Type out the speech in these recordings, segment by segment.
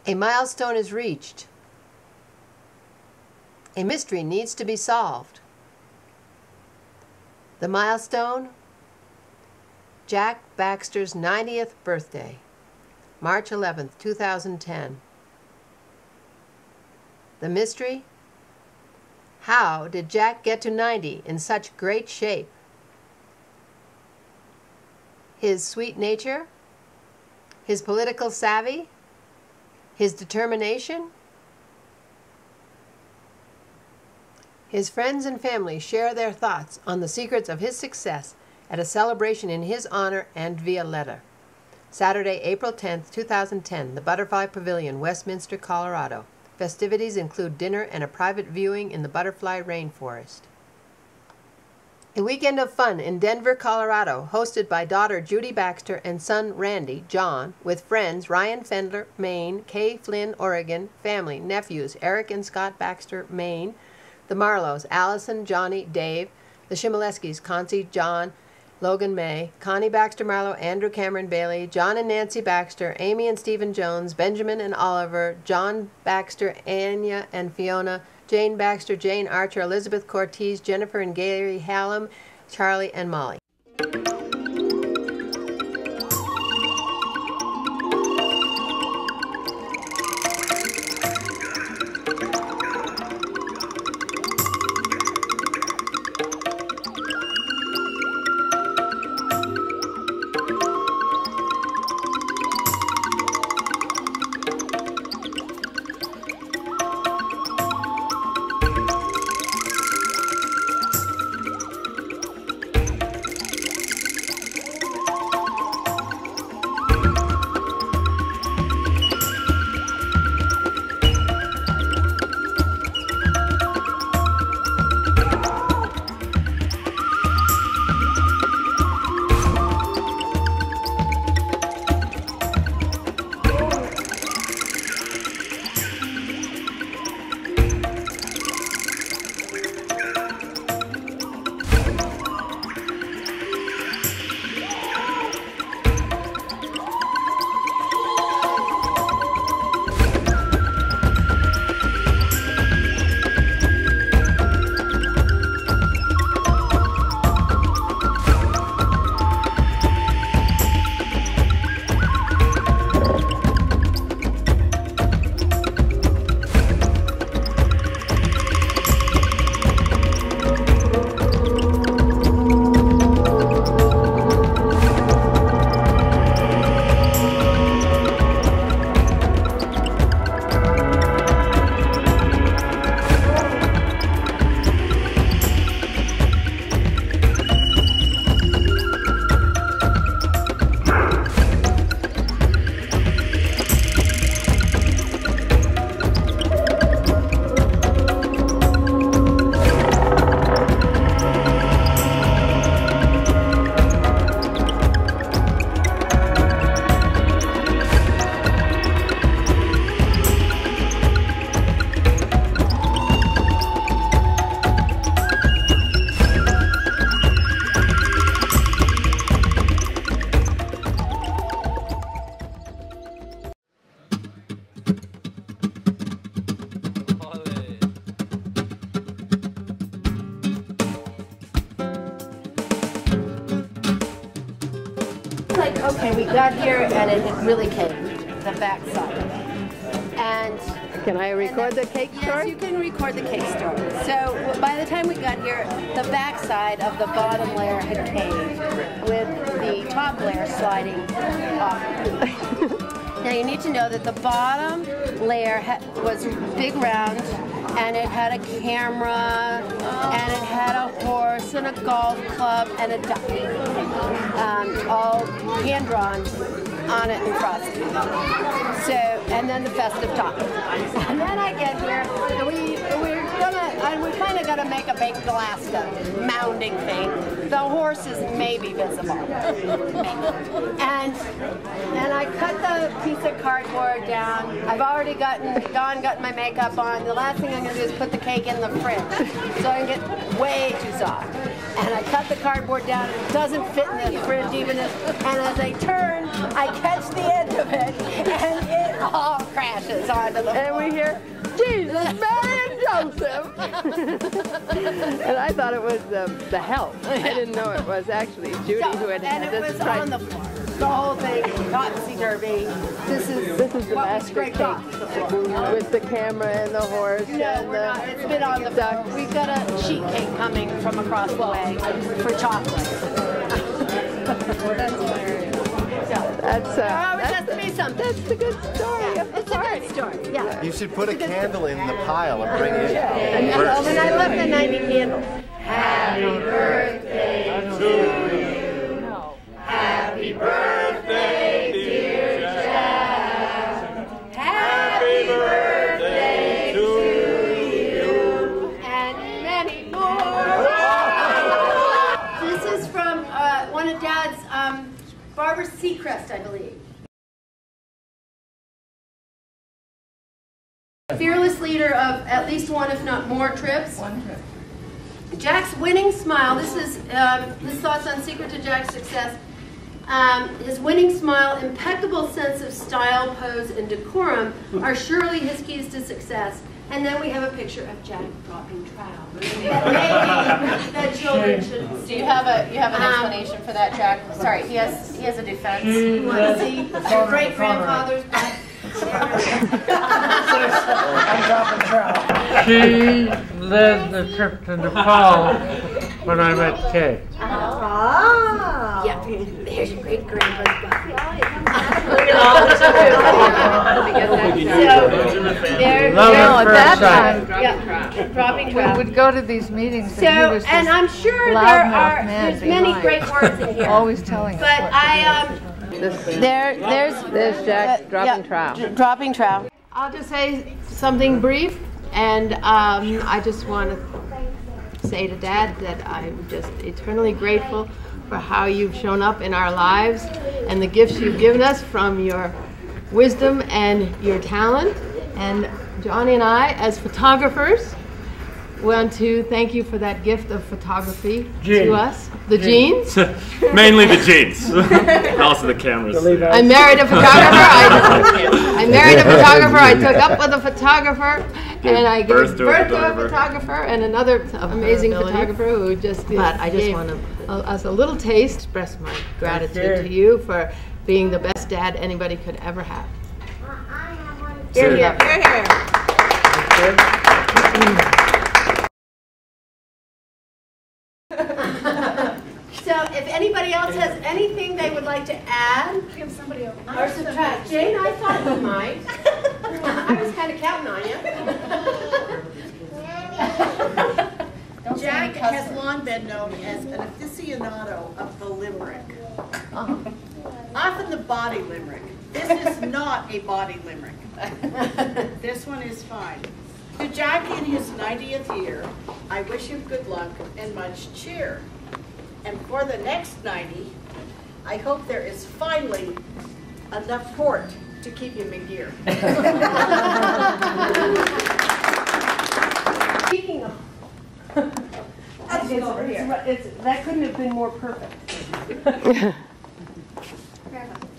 A milestone is reached. A mystery needs to be solved. The milestone, Jack Baxter's 90th birthday, March 11th, 2010. The mystery, how did Jack get to 90 in such great shape? His sweet nature, his political savvy, his determination. His friends and family share their thoughts on the secrets of his success at a celebration in his honor and via letter. Saturday, April 10th, 2010, the Butterfly Pavilion, Westminster, Colorado. Festivities include dinner and a private viewing in the Butterfly Rainforest. A weekend of fun in Denver, Colorado, hosted by daughter Judy Baxter and son Randy, John, with friends Ryan Fendler, Maine, Kay Flynn, Oregon, family, nephews Eric and Scott Baxter, Maine, the Marlows, Allison, Johnny, Dave, the Shimoleskis, Concy, John, Logan May, Connie Baxter Marlow, Andrew Cameron Bailey, John and Nancy Baxter, Amy and Stephen Jones, Benjamin and Oliver, John Baxter, Anya and Fiona, Jane Baxter, Jane Archer, Elizabeth Cortez, Jennifer and Gary Hallam, Charlie and Molly. Okay, we got here and it had really caved, the back side. And can I record the cake story? Yes, you can record the cake story. So by the time we got here, the back side of the bottom layer had caved, with the top layer sliding off. Now you need to know that the bottom layer was big round, and it had a camera, and it had a horse, and a golf club, and a duck, all hand-drawn on it and frosted. So, and then the festive top. And then I get here, and we kind of got to make a baked glass mounding thing. The horse is maybe visible. And I cut the piece of cardboard down. I've already gotten my makeup on. The last thing I'm going to do is put the cake in the fridge so I can get way too soft. And I cut the cardboard down, and it doesn't fit in the fridge even and as I turn, I catch the edge of it, and it all cracks. crashes onto the floor. And we hear, Jesus, Mary and Joseph. And I thought it was the help. I didn't know it was actually Judy who had had this crisis. And it was on the floor. The whole thing, topsy-turvy. This is the master cake with the camera and the horse and it's been on the ducks. We've got a sheet cake coming from across the way for chocolate. That's hilarious. That's the good story. Yeah, it's a good story. Yeah. You should put a candle in the pile and bring it in. And I love the 90 candles. Happy birthday to you. Happy birthday, dear Jack. Happy birthday to you. And many more. This is from one of Dad's, Barbara Seacrest, I believe. Fearless leader of at least one, if not more, trips. One trip. Jack's winning smile. This is his thoughts on secret to Jack's success. His winning smile, impeccable sense of style, pose, and decorum are surely his keys to success. And then we have a picture of Jack dropping trowel. That children should see. Do you have an explanation for that, Jack? Sorry, he has a defense. You want to see your great grandfather's back? I'm dropping trowel. She led the trip to Nepal when I met Kay. Ah! Yeah, there's your great grandpa's back. Dropping trowel. We would go to these meetings. So, and I'm sure there's many great words in here. Always telling us. But There's Jack dropping trowel. Dropping trowel. I'll just say something brief, and I just want to say to Dad that I'm just eternally grateful for how you've shown up in our lives and the gifts you've given us from your wisdom and your talent. And Johnny and I, as photographers, want to thank you for that gift of photography to us. The jeans? Mainly the jeans. Also the cameras. I married a photographer. I took up with a photographer, and I gave birth to a photographer and another amazing photographer who just But I just gave want to us a little taste. Express my gratitude to you for being the best dad anybody could ever have. You're here. You're here. So if anybody else has anything they would like to add or subtract. Jane, I thought you might. I was kind of counting on you. Jack has long been known as an aficionado of the limerick. Often the body limerick. This is not a body limerick. This one is fine. To Jack in his 90th year, I wish him good luck and much cheer. And for the next 90, I hope there is finally enough port to keep him in gear. Speaking of, that couldn't have been more perfect.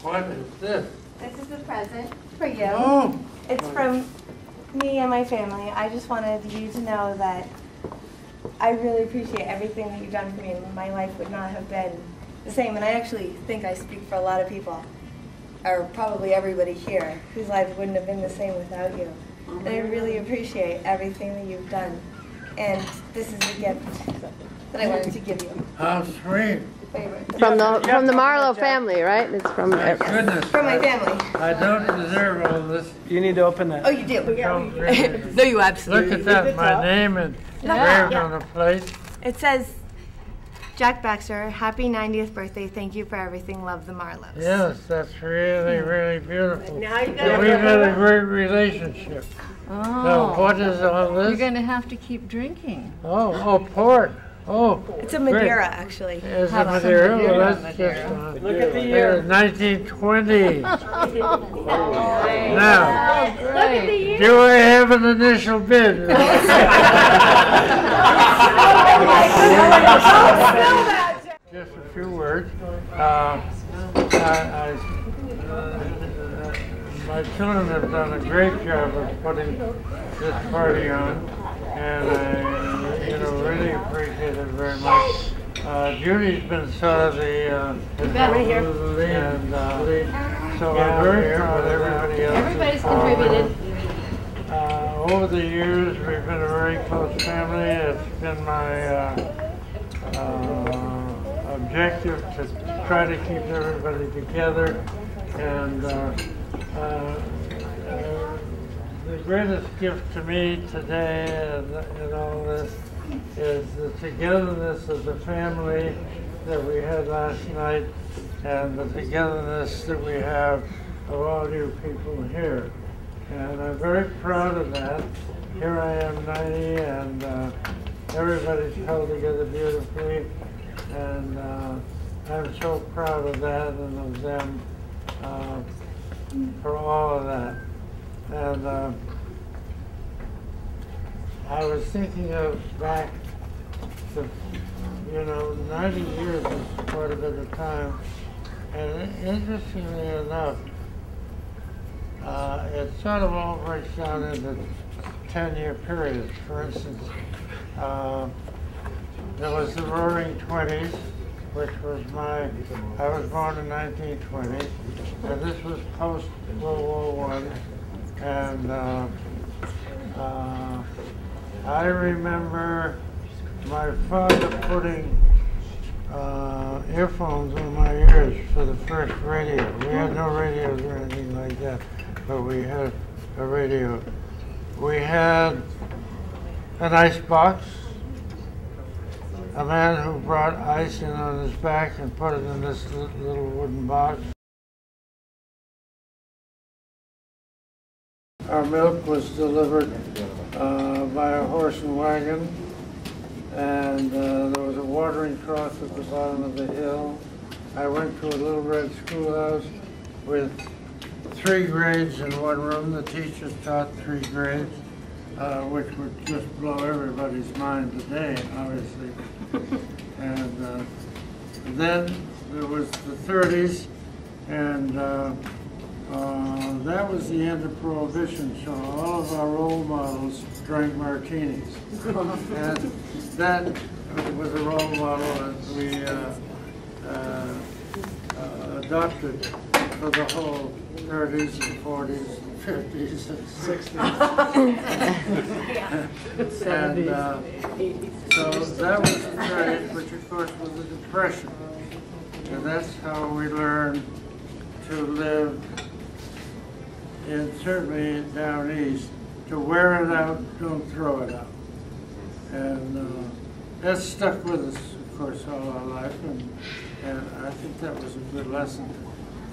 What is this? This is a present for you. Oh. It's from me and my family. I just wanted you to know that I really appreciate everything that you've done for me. My life would not have been the same. And I actually think I speak for a lot of people, or probably everybody here, whose lives wouldn't have been the same without you. And I really appreciate everything that you've done. And this is a gift that I wanted to give you. How sweet. From the Marlowe family, right? It's from Goodness. From my family. I don't deserve all this. You need to open that. Oh, you do? No, you absolutely. Look at that, my name is engraved on a plate. It says, Jack Baxter, happy 90th birthday. Thank you for everything. Love, the Marlows. Yes, that's really, really beautiful. Now you And we've had a great relationship. So what is all this? You're going to have to keep drinking. Oh, port. Oh, It's a Madeira, actually. It's a Madeira. Well, that's just Look at the year. 1920. Now, Look at the year. do I have an initial bid? Just a few words. my children have done a great job of putting this party on, and I, really appreciate it very much. Judy's been sort of the lead, and so I'm very proud of everybody else. Everybody's contributed. Over the years, we've been a very close family. It's been my objective to try to keep everybody together, and the greatest gift to me today in all this is the togetherness of the family that we had last night, and the togetherness that we have of all you people here. And I'm very proud of that. Here I am 90, and everybody's held together beautifully, and I'm so proud of that and of them for all of that. And I was thinking of back to, 90 years is quite a bit of time, and interestingly enough, it sort of all breaks down into 10-year periods. For instance, there was the Roaring 20s, which was I was born in 1920, and this was post-World War I, and I remember my father putting earphones in my ears for the first radio. We had no radios or anything like that, but we had a radio. We had an ice box, a man who brought ice in on his back and put it in this little wooden box. Our milk was delivered by a horse and wagon, and there was a watering trough at the bottom of the hill. I went to a little red schoolhouse with 3 grades in one room. The teachers taught 3 grades, which would just blow everybody's mind today, obviously. And then there was the 30s, and that was the end of Prohibition, so all of our role models drank martinis. And that was a role model that we adopted for the whole 30s and 40s and 50s and 60s. And so that was the period, which of course was the Depression. And that's how we learned to live certainly down east, to wear it out, don't throw it out. And that's stuck with us, of course, all our life, and I think that was a good lesson,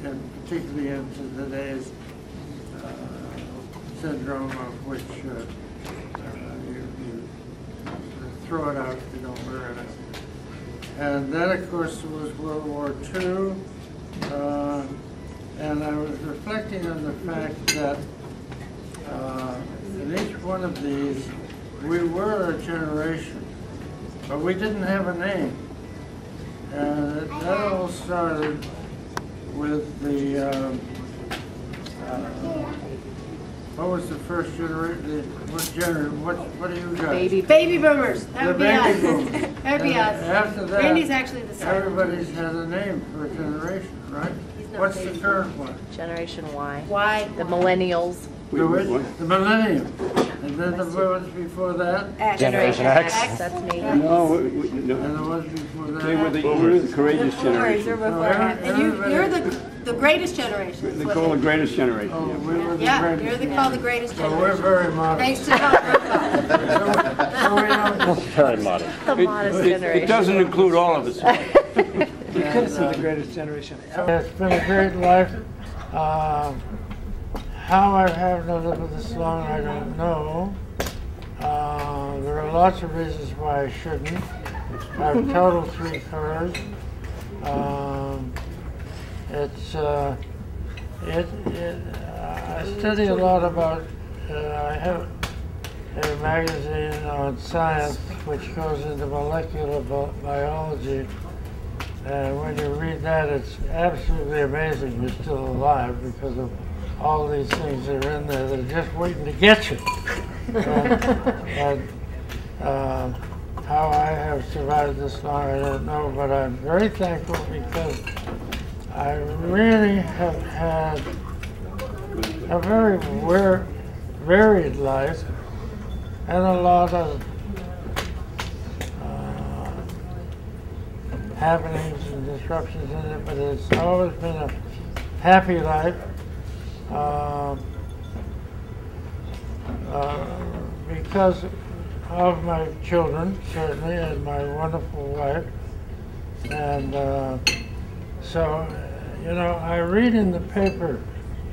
and particularly into today's syndrome of which you throw it out, you don't wear it out. And then, of course, was World War II. And I was reflecting on the fact that in each one of these, we were a generation, but we didn't have a name. And that all started with the, what was the first generation? What do you guys? Baby boomers. That would be us. Boomers. That would be us. After that, Randy's actually the son. everybody's had a name for a generation, right? What's the current one? Generation Y. Why? The millennials. The millennium. And then the ones before that? Generation X. That's me. No, And the ones before that? they were the courageous generation. And you're the greatest generation. They call the greatest generation. Oh, we were the Yeah, greatest you're called the greatest Well, generation. we're very modest. Thanks to Tom. So we don't, Very modest. The modest generation. It doesn't include all of us. You could have said the greatest generation. it's been a great life. How I've had to live with this long, I don't know. There are lots of reasons why I shouldn't. I've totaled 3 cars. I study a lot about, I have a magazine on science which goes into molecular biology. And when you read that, it's absolutely amazing you're still alive because of all these things that are in there that are just waiting to get you. and how I have survived this long, I don't know, but I'm very thankful because I really have had a very varied life and a lot of happenings and disruptions in it, but it's always been a happy life. Because of my children, certainly, and my wonderful wife. And so, you know, I read in the paper,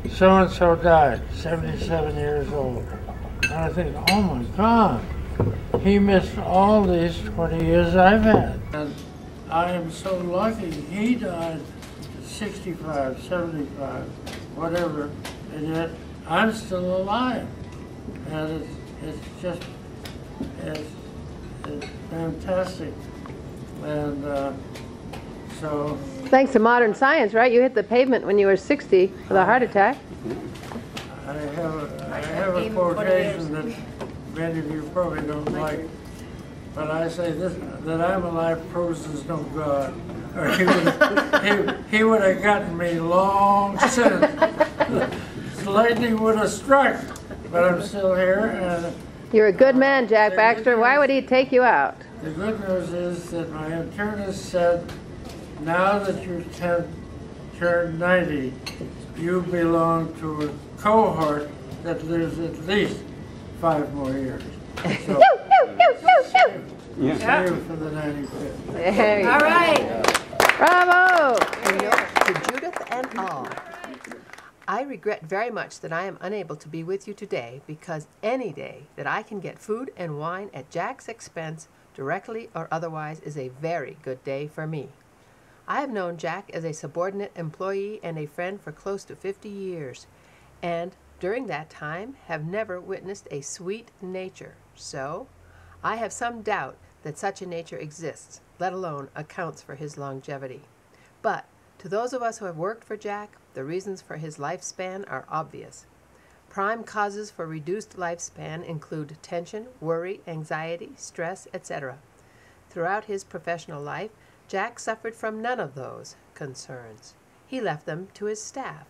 so-and-so died, 77 years old. And I think, oh my God, he missed all these 20 years I've had. And I am so lucky. He died 65, 75, whatever, and yet I'm still alive. And it's just, it's fantastic. And so... Thanks to modern science, right? You hit the pavement when you were 60 with a heart attack. I have a quotation that many of you probably don't like, but I say this, that I'm alive proves there's no God. Or he would have gotten me long since. Lightning would have struck, but I'm still here. And you're a good man, Jack Baxter. Why would he take you out? The good news is that my internist said, now that you've turned 90, you belong to a cohort that lives at least 5 more years. So, save for the 95th. All right. Bravo! To Judith and all, I regret very much that I am unable to be with you today, because any day that I can get food and wine at Jack's expense, directly or otherwise, is a very good day for me. I have known Jack as a subordinate employee and a friend for close to 50 years, and during that time have never witnessed a sweet nature. So, I have some doubt that such a nature exists, let alone accounts for his longevity. But to those of us who have worked for Jack, the reasons for his lifespan are obvious. Prime causes for reduced lifespan include tension, worry, anxiety, stress, etc. Throughout his professional life, Jack suffered from none of those concerns. He left them to his staff.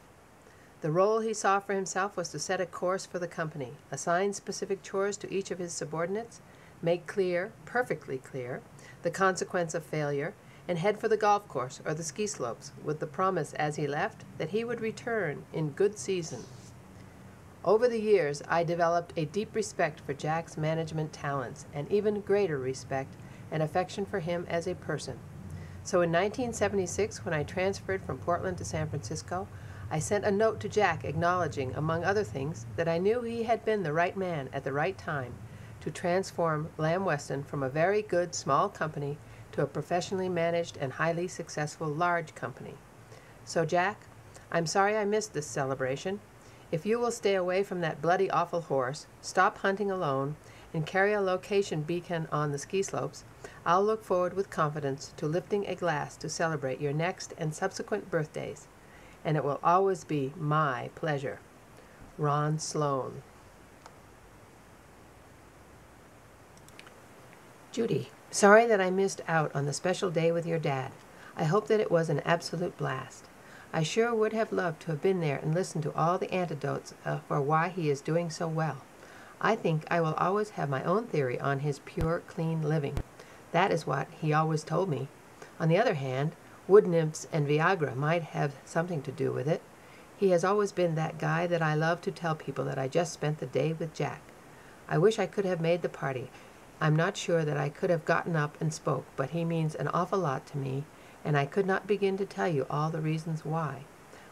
The role he saw for himself was to set a course for the company, assign specific chores to each of his subordinates, make clear, perfectly clear, the consequence of failure, and head for the golf course or the ski slopes with the promise as he left that he would return in good season. Over the years, I developed a deep respect for Jack's management talents and even greater respect and affection for him as a person. So in 1976, when I transferred from Portland to San Francisco, I sent a note to Jack acknowledging, among other things, that I knew he had been the right man at the right time to transform Lamb Weston from a very good small company to a professionally managed and highly successful large company. So Jack, I'm sorry I missed this celebration. If you will stay away from that bloody awful horse, stop hunting alone, and carry a location beacon on the ski slopes, I'll look forward with confidence to lifting a glass to celebrate your next and subsequent birthdays, and it will always be my pleasure. Ron Sloan. Judy, sorry that I missed out on the special day with your dad. I hope that it was an absolute blast. I sure would have loved to have been there and listened to all the anecdotes for why he is doing so well. I think I will always have my own theory on his pure, clean living. That is what he always told me. On the other hand, wood nymphs and Viagra might have something to do with it. He has always been that guy that I love to tell people that I just spent the day with Jack. I wish I could have made the party. I'm not sure that I could have gotten up and spoke, but he means an awful lot to me, and I could not begin to tell you all the reasons why.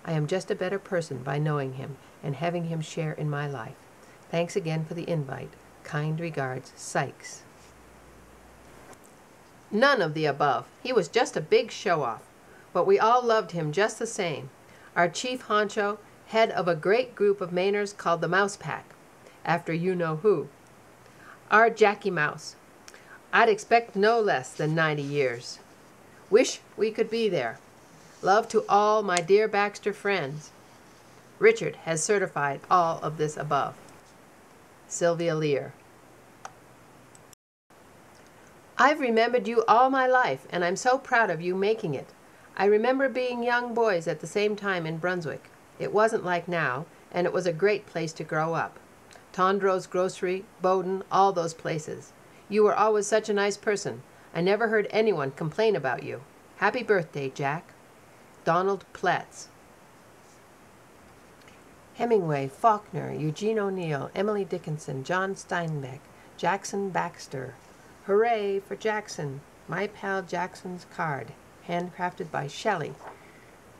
I am just a better person by knowing him and having him share in my life. Thanks again for the invite. Kind regards, Sykes. None of the above. He was just a big show-off. But we all loved him just the same. Our chief honcho, head of a great group of Mainers called the Mouse Pack, after you-know-who. Our Jackie Mouse. I'd expect no less than 90 years. Wish we could be there. Love to all my dear Baxter friends. Richard has certified all of this above. Sylvia Lear. I've remembered you all my life, and I'm so proud of you making it. I remember being young boys at the same time in Brunswick. It wasn't like now, and it was a great place to grow up. Tondro's Grocery, Bowden, all those places. You were always such a nice person. I never heard anyone complain about you. Happy birthday, Jack. Donald Pletz. Hemingway, Faulkner, Eugene O'Neill, Emily Dickinson, John Steinbeck, Jackson Baxter. Hooray for Jackson. My pal Jackson's card, handcrafted by Shelley.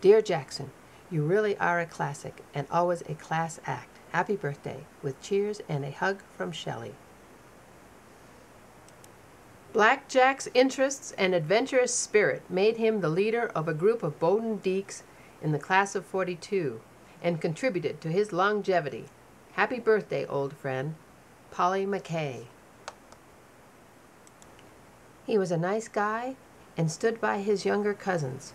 Dear Jackson, you really are a classic and always a class act. Happy birthday, with cheers and a hug from Shelley. Black Jack's interests and adventurous spirit made him the leader of a group of Bowden Deeks in the class of '42 and contributed to his longevity. Happy birthday, old friend. Polly McKay. He was a nice guy and stood by his younger cousins.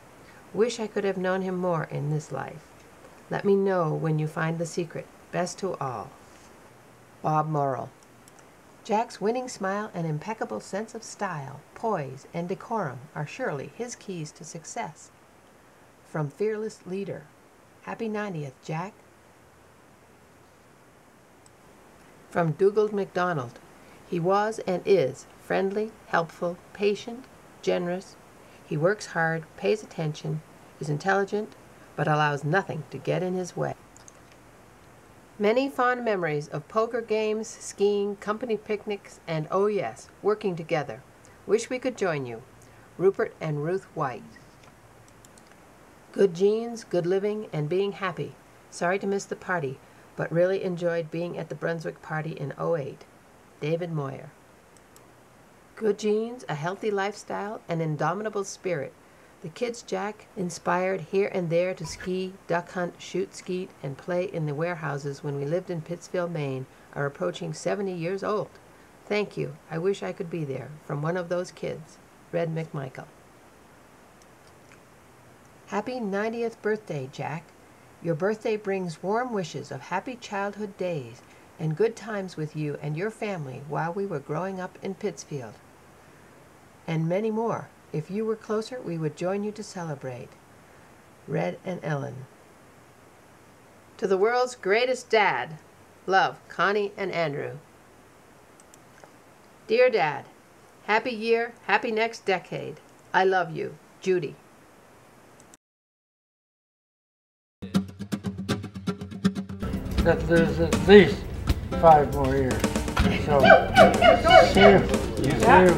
Wish I could have known him more in this life. Let me know when you find the secret. Best to all. Bob Morrill. Jack's winning smile and impeccable sense of style, poise, and decorum are surely his keys to success. From Fearless Leader. Happy 90th, Jack. From Dougal MacDonald. He was and is friendly, helpful, patient, generous. He works hard, pays attention, is intelligent, but allows nothing to get in his way. Many fond memories of poker games, skiing, company picnics, and oh yes, working together. Wish we could join you. Rupert and Ruth White. Good genes, good living, and being happy. Sorry to miss the party, but really enjoyed being at the Brunswick party in '08. David Moyer. Good genes, a healthy lifestyle, an indomitable spirit. The kids Jack inspired here and there to ski, duck hunt, shoot skeet, and play in the warehouses when we lived in Pittsfield, Maine, are approaching 70 years old. Thank you. I wish I could be there. From one of those kids. Red McMichael. Happy 90th birthday, Jack. Your birthday brings warm wishes of happy childhood days and good times with you and your family while we were growing up in Pittsfield. And many more. If you were closer, we would join you to celebrate. Red and Ellen. To the world's greatest dad. Love, Connie and Andrew. Dear Dad, happy year, happy next decade. I love you. Judy. That there's at least 5 more years. So, see you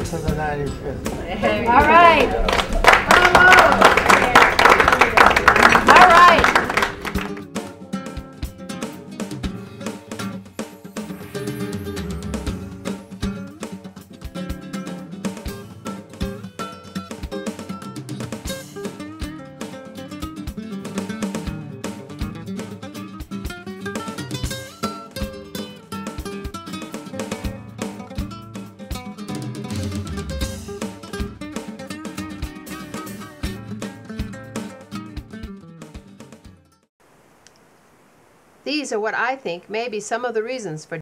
for the 95th. All right. All right. These are what I think may be some of the reasons for